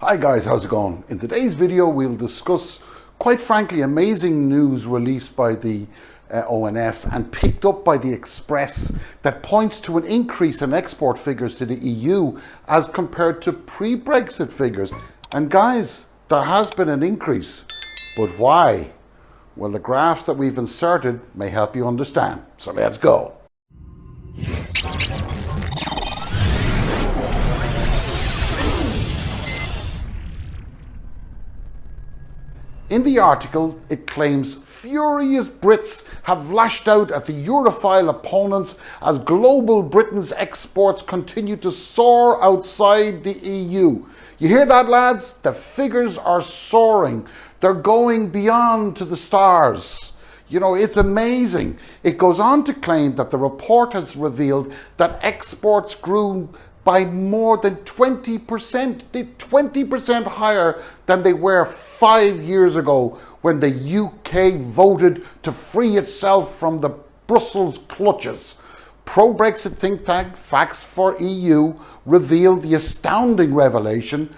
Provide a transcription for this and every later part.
Hi guys, how's it going? In today's video we'll discuss, quite frankly, amazing news released by the ONS and picked up by the Express that points to an increase in export figures to the EU as compared to pre-Brexit figures. And guys, there has been an increase, but why? Well, the graphs that we've inserted may help you understand. So let's go. In the article, it claims furious Brits have lashed out at the Europhile opponents as global Britain's exports continue to soar outside the EU. You hear that, lads? The figures are soaring. They're going beyond to the stars. You know, it's amazing. It goes on to claim that the report has revealed that exports grew by more than 20%, 20% higher than they were 5 years ago when the UK voted to free itself from the Brussels clutches. Pro-Brexit think tank Facts for EU revealed the astounding revelation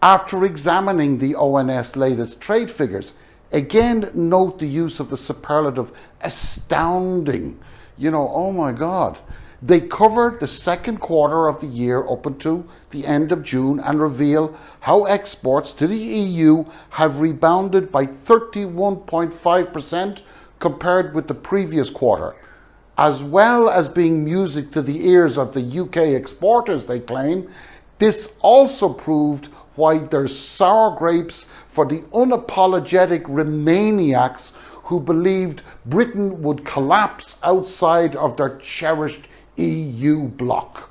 after examining the ONS latest trade figures. Again, note the use of the superlative astounding. You know, oh my God. They covered the second quarter of the year up until the end of June and reveal how exports to the EU have rebounded by 31.5% compared with the previous quarter. As well as being music to the ears of the UK exporters, they claim, this also proved why there's sour grapes for the unapologetic Remainiacs who believed Britain would collapse outside of their cherished EU bloc.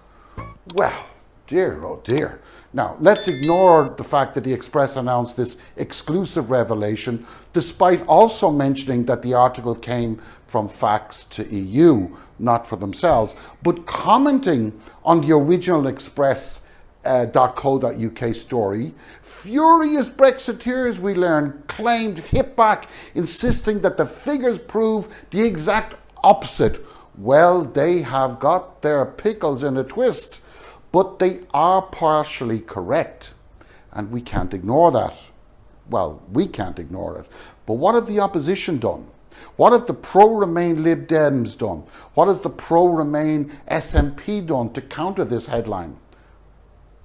Well, dear, oh dear. Now, let's ignore the fact that the Express announced this exclusive revelation, despite also mentioning that the article came from Facts to EU, not for themselves, but commenting on the original Express.co.uk story. Furious Brexiteers, we learn, claimed hit back, insisting that the figures prove the exact opposite. Well, they have got their pickles in a twist, but they are partially correct, and we can't ignore that. Well, we can't ignore it. But what have the opposition done? What have the pro-Remain Lib Dems done? What has the pro-Remain SNP done to counter this headline?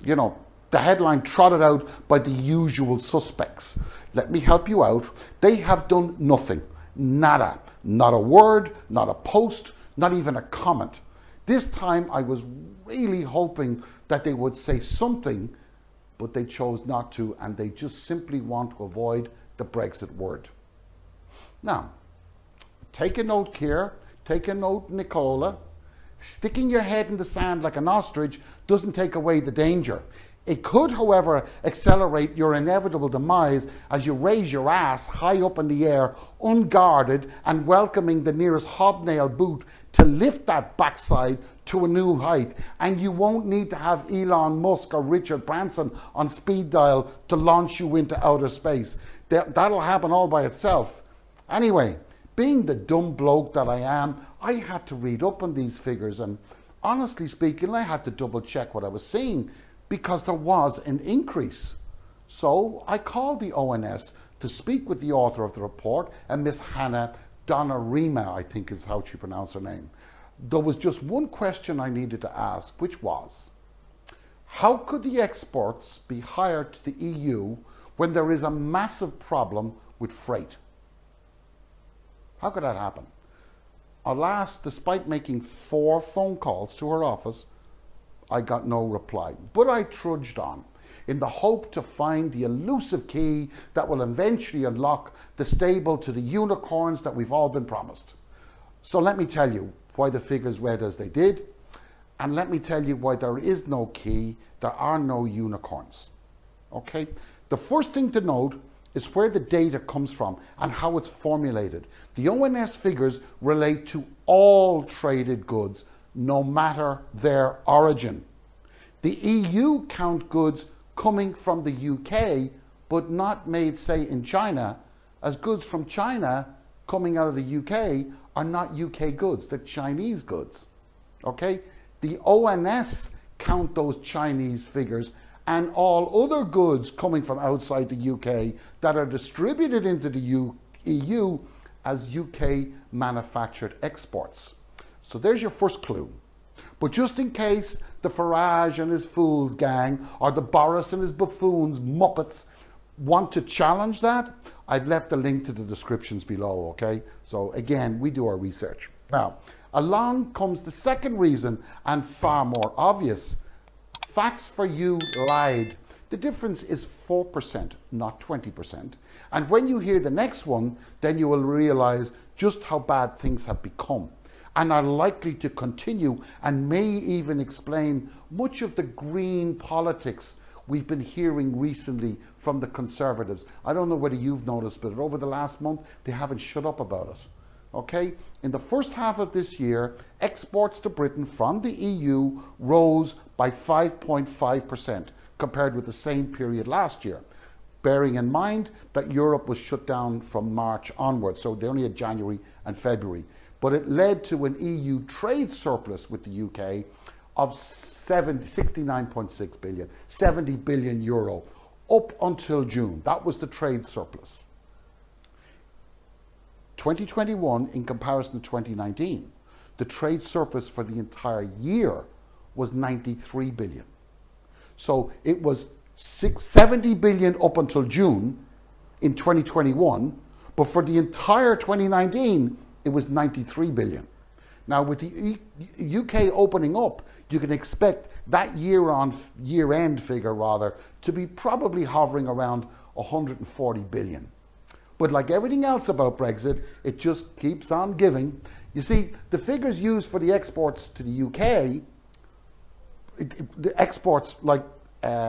You know, the headline trotted out by the usual suspects. Let me help you out. They have done nothing. Nada. Not a word, not a post, not even a comment. This time I was really hoping that they would say something, but they chose not to, and they just simply want to avoid the Brexit word. Now, take a note, Keir, take a note, Nicola. Sticking your head in the sand like an ostrich doesn't take away the danger. It could, however, accelerate your inevitable demise as you raise your ass high up in the air, unguarded, and welcoming the nearest hobnail boot to lift that backside to a new height. And you won't need to have Elon Musk or Richard Branson on speed dial to launch you into outer space. That'll happen all by itself. Anyway, being the dumb bloke that I am, I had to read up on these figures, and honestly speaking, I had to double check what I was seeing, because there was an increase. So I called the ONS to speak with the author of the report, and Miss Hannah Donnarima, I think is how she pronounced her name. There was just one question I needed to ask, which was, how could the exports be higher to the EU when there is a massive problem with freight? How could that happen? Alas, despite making 4 phone calls to her office, I got no reply, but I trudged on in the hope to find the elusive key that will eventually unlock the stable to the unicorns that we've all been promised. So let me tell you why the figures read as they did, and let me tell you why there is no key, there are no unicorns. Okay? The first thing to note is where the data comes from and how it's formulated. The ONS figures relate to all traded goods, no matter their origin. The EU count goods coming from the UK, but not made, say, in China, as goods from China coming out of the UK are not UK goods, they're Chinese goods. Okay? The ONS count those Chinese figures and all other goods coming from outside the UK that are distributed into the EU as UK manufactured exports. So there's your first clue. But just in case the Farage and his fools gang, or the Boris and his buffoons, muppets, want to challenge that, I've left a link to the descriptions below, okay? So again, we do our research. Now, along comes the second reason, and far more obvious. Facts for You lied. The difference is 4%, not 20%. And when you hear the next one, then you will realize just how bad things have become and are likely to continue, and may even explain much of the green politics we've been hearing recently from the Conservatives. I don't know whether you've noticed, but over the last month, they haven't shut up about it. Okay? In the first half of this year, exports to Britain from the EU rose by 5.5% compared with the same period last year, bearing in mind that Europe was shut down from March onwards, so they only had January and February. But it led to an EU trade surplus with the UK of 69.6 billion, 70 billion euro, up until June. That was the trade surplus. 2021 in comparison to 2019, the trade surplus for the entire year was 93 billion. So it was 70 billion up until June in 2021, but for the entire 2019, it was 93 billion. Now with the UK opening up, you can expect that year-end figure rather to be probably hovering around 140 billion. But like everything else about Brexit, it just keeps on giving. You see, the figures used for the exports to the UK, the exports like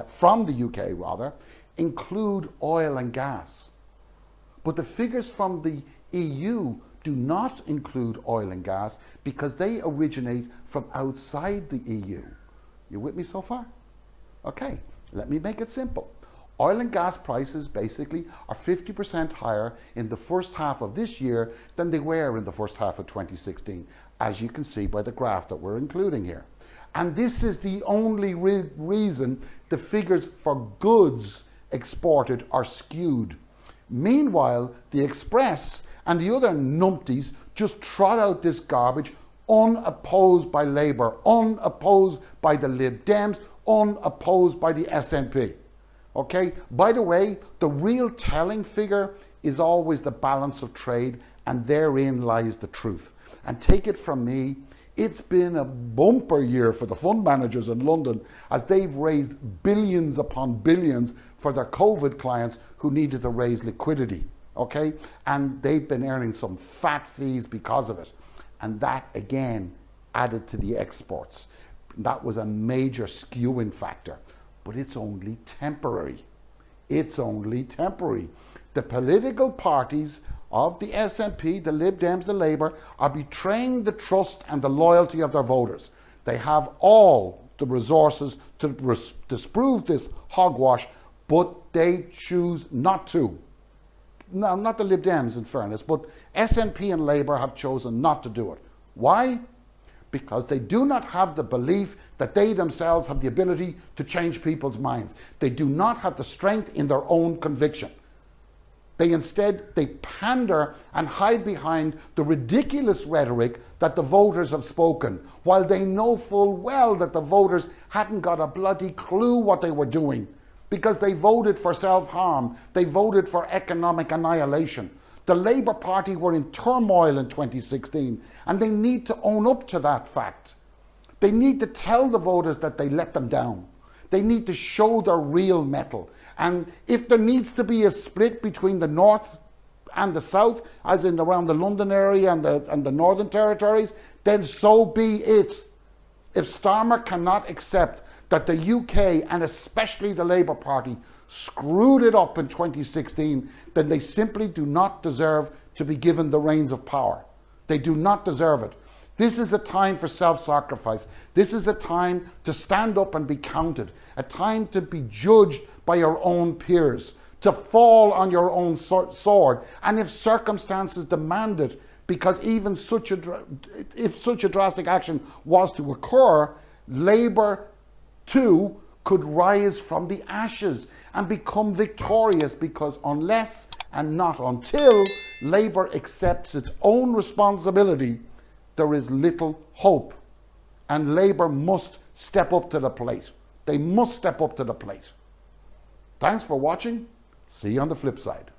from the UK rather, include oil and gas. But the figures from the EU do not include oil and gas because they originate from outside the EU. You with me so far? Okay, let me make it simple. Oil and gas prices basically are 50% higher in the first half of this year than they were in the first half of 2016, as you can see by the graph that we're including here. And this is the only reason the figures for goods exported are skewed. Meanwhile, the Express and the other numpties just trot out this garbage unopposed by Labour, unopposed by the Lib Dems, unopposed by the SNP. Okay, by the way, the real telling figure is always the balance of trade, and therein lies the truth. And take it from me, it's been a bumper year for the fund managers in London as they've raised billions upon billions for their COVID clients who needed to raise liquidity. Okay, and they've been earning some fat fees because of it, and that again added to the exports. That was a major skewing factor, but it's only temporary. It's only temporary. The political parties of the SNP, the Lib Dems, the Labour, are betraying the trust and the loyalty of their voters. They have all the resources to disprove this hogwash, but they choose not to. No, not the Lib Dems in fairness, but SNP and Labour have chosen not to do it. Why? Because they do not have the belief that they themselves have the ability to change people's minds. They do not have the strength in their own conviction. They pander and hide behind the ridiculous rhetoric that the voters have spoken, while they know full well that the voters hadn't got a bloody clue what they were doing, because they voted for self-harm, they voted for economic annihilation. The Labour Party were in turmoil in 2016, and they need to own up to that fact. They need to tell the voters that they let them down. They need to show their real mettle. And if there needs to be a split between the North and the South, as in around the London area and the Northern Territories, then so be it. If Starmer cannot accept that the UK, and especially the Labour Party, screwed it up in 2016, then they simply do not deserve to be given the reins of power. They do not deserve it. This is a time for self-sacrifice. This is a time to stand up and be counted, a time to be judged by your own peers, to fall on your own sword, and if circumstances demand it, because even if such a drastic action was to occur, Labour too could rise from the ashes and become victorious, because unless and not until Labour accepts its own responsibility, there is little hope. And Labour must step up to the plate. They must step up to the plate. Thanks for watching. See you on the flip side.